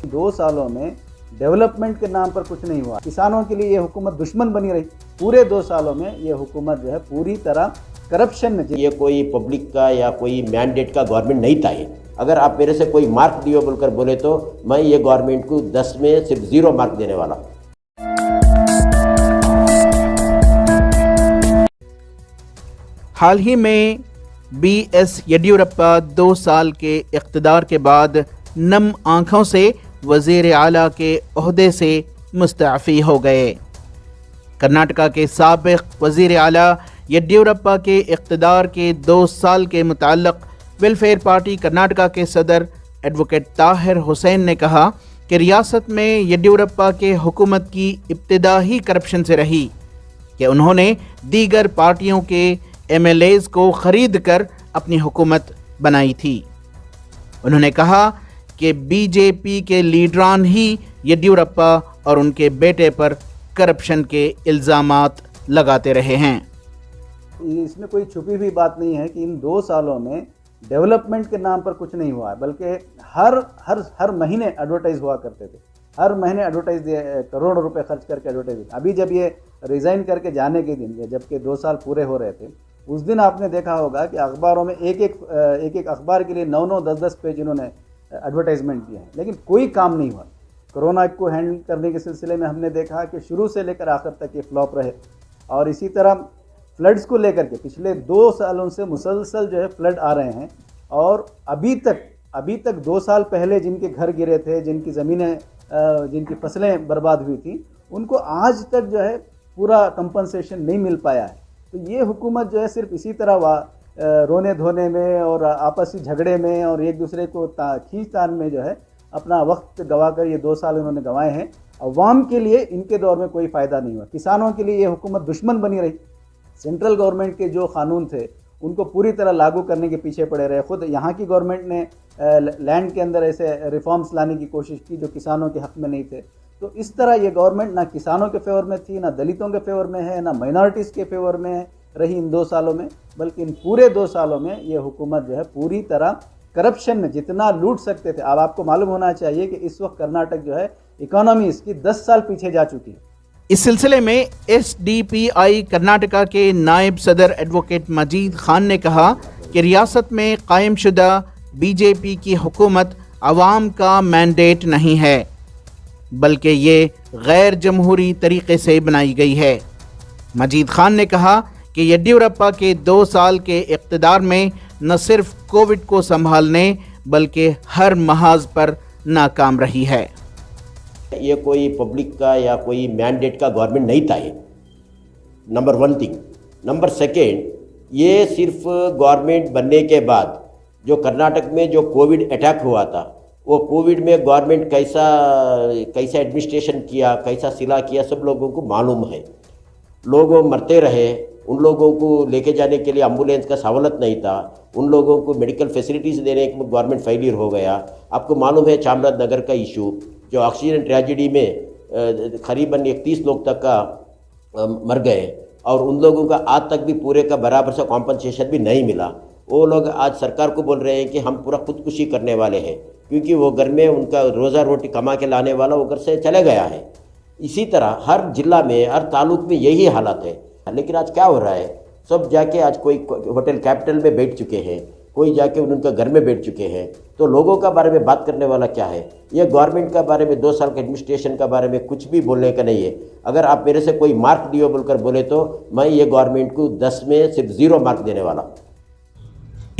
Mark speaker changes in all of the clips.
Speaker 1: 2 सालों में डेवलपमेंट के नाम पर कुछ नहीं हुआ। किसानों के लिए ये हुकूमत दुश्मन बनी रही। पूरे 2 सालों में ये हुकूमत जो है पूरी तरह करप्शन में।
Speaker 2: ये कोई पब्लिक का या कोई मैंडेट का गवर्नमेंट नहीं था ये। अगर आप मेरे से कोई मार्क दियो बोलकर बोले तो मैं ये गवर्नमेंट को 10 में सिर्फ 0 मार्क देने वाला।
Speaker 3: हाल ही में BS येडियुरप्पा 2 साल के इक़्तिदार के बाद नम आंखों से वज़ीर आला के ओहदे से मुस्तअफ़ी हो गए। कर्नाटका के साबिक़ वज़ीर आला येडियुरप्पा के इक़्तिदार के 2 साल के मुताल्लिक़ वेलफेयर पार्टी कर्नाटका के सदर एडवोकेट ताहिर हुसैन ने कहा कि रियासत में येडियुरप्पा के हुकूमत की इब्तिदा ही करप्शन से रही कि उन्होंने दीगर पार्टियों के MLAs को ख़रीद कर अपनी हुकूमत बनाई थी। उन्होंने कहा कि BJP के लीडरान ही येडियुरप्पा और उनके बेटे पर करप्शन के इल्ज़ामात लगाते रहे हैं।
Speaker 1: इसमें कोई छुपी हुई बात नहीं है कि इन 2 सालों में डेवलपमेंट के नाम पर कुछ नहीं हुआ है, बल्कि हर महीने एडवर्टाइज हुआ करते थे। हर महीने एडवर्टाइज करोड़ों रुपए खर्च करके एडवर्टाइज। अभी जब ये रिज़ाइन करके जाने के दिन, जबकि 2 साल पूरे हो रहे थे, उस दिन आपने देखा होगा कि अखबारों में एक अखबार के लिए 9-9, 10-10 पेज इन्होंने एडवर्टाइजमेंट दिए हैं, लेकिन कोई काम नहीं हुआ। कोरोना को हैंडल करने के सिलसिले में हमने देखा कि शुरू से लेकर आखिर तक ये फ्लॉप रहे। और इसी तरह फ्लड्स को लेकर के पिछले 2 सालों से मुसलसल जो है फ्लड आ रहे हैं। और अभी तक 2 साल पहले जिनके घर गिरे थे, जिनकी ज़मीनें, जिनकी फसलें बर्बाद हुई थी, उनको आज तक जो है पूरा कंपनसेशन नहीं मिल पाया है। तो ये हुकूमत जो है सिर्फ इसी तरह रोने धोने में और आपसी झगड़े में और एक दूसरे को खींचतान में जो है अपना वक्त गवा कर ये 2 साल उन्होंने गंवाए हैं। अवाम के लिए इनके दौर में कोई फ़ायदा नहीं हुआ। किसानों के लिए ये हुकूमत दुश्मन बनी रही। सेंट्रल गवर्नमेंट के जो कानून थे उनको पूरी तरह लागू करने के पीछे पड़े रहे। खुद यहाँ की गवर्नमेंट ने लैंड के अंदर ऐसे रिफॉर्म्स लाने की कोशिश की जो किसानों के हक़ में नहीं थे। तो इस तरह ये गवर्नमेंट ना किसानों के फेवर में थी, ना दलितों के फेवर में है, ना माइनॉरिटीज़ के फेवर में रही इन 2 सालों में, बल्कि इन पूरे 2 सालों में ये हुकूमत जो है पूरी तरह करप्शन में जितना लूट सकते थे। अब आपको मालूम होना चाहिए कि इस वक्त कर्नाटक जो है इकोनॉमी इसकी 10 साल पीछे जा चुकी है।
Speaker 3: इस सिलसिले में SDPI कर्नाटका के नायब सदर एडवोकेट मजीद खान ने कहा कि रियासत में कायम शुदा BJP की हुकूमत अवाम का मैंडेट नहीं है, बल्कि ये गैर जमहूरी तरीक़े से बनाई गई है। मजीद खान ने कहा कि येडियुरप्पा के 2 साल के इक़्तिदार में न सिर्फ कोविड को संभालने बल्कि हर महाज पर नाकाम रही है।
Speaker 2: ये कोई पब्लिक का या कोई मैंडेट का गवर्नमेंट नहीं था ये। Number 1 thing. नंबर 2, ये सिर्फ गवर्नमेंट बनने के बाद जो कर्नाटक में जो कोविड अटैक हुआ था, वो कोविड में गवर्नमेंट कैसा एडमिनिस्ट्रेशन किया, कैसा सिला किया, सब लोगों को मालूम है। लोग मरते रहे, उन लोगों को लेके जाने के लिए एम्बुलेंस का सहूलत नहीं था, उन लोगों को मेडिकल फैसिलिटीज़ देने में गवर्नमेंट फेलियर हो गया। आपको मालूम है चामराजनगर का इशू, जो ऑक्सीजन ट्रेजेडी में करीबन 31 लोग तक का मर गए और उन लोगों का आज तक भी पूरे का बराबर से कॉम्पनसेशन भी नहीं मिला। वो लोग आज सरकार को बोल रहे हैं कि हम पूरा खुदकुशी करने वाले हैं, क्योंकि वो घर में उनका रोज़ा रोटी कमा के लाने वाला वो घर से चले गया है। इसी तरह हर जिला में, हर तालुक में यही हालत है। लेकिन आज क्या हो रहा है, सब जाके आज कोई होटल कैपिटल में बैठ चुके हैं, कोई जाके उनका घर में बैठ चुके हैं। तो लोगों का बारे में बात करने वाला क्या है? ये गवर्नमेंट का बारे में 2 साल के एडमिनिस्ट्रेशन का बारे में कुछ भी बोलने का नहीं है। अगर आप मेरे से कोई मार्क दियो बोलकर बोले तो मैं ये गवर्नमेंट को 10 में सिर्फ 0 मार्क देने वाला।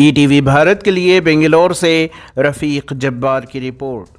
Speaker 3: ETV भारत के लिए बेंगलोर से रफ़ीक जब्बार की रिपोर्ट।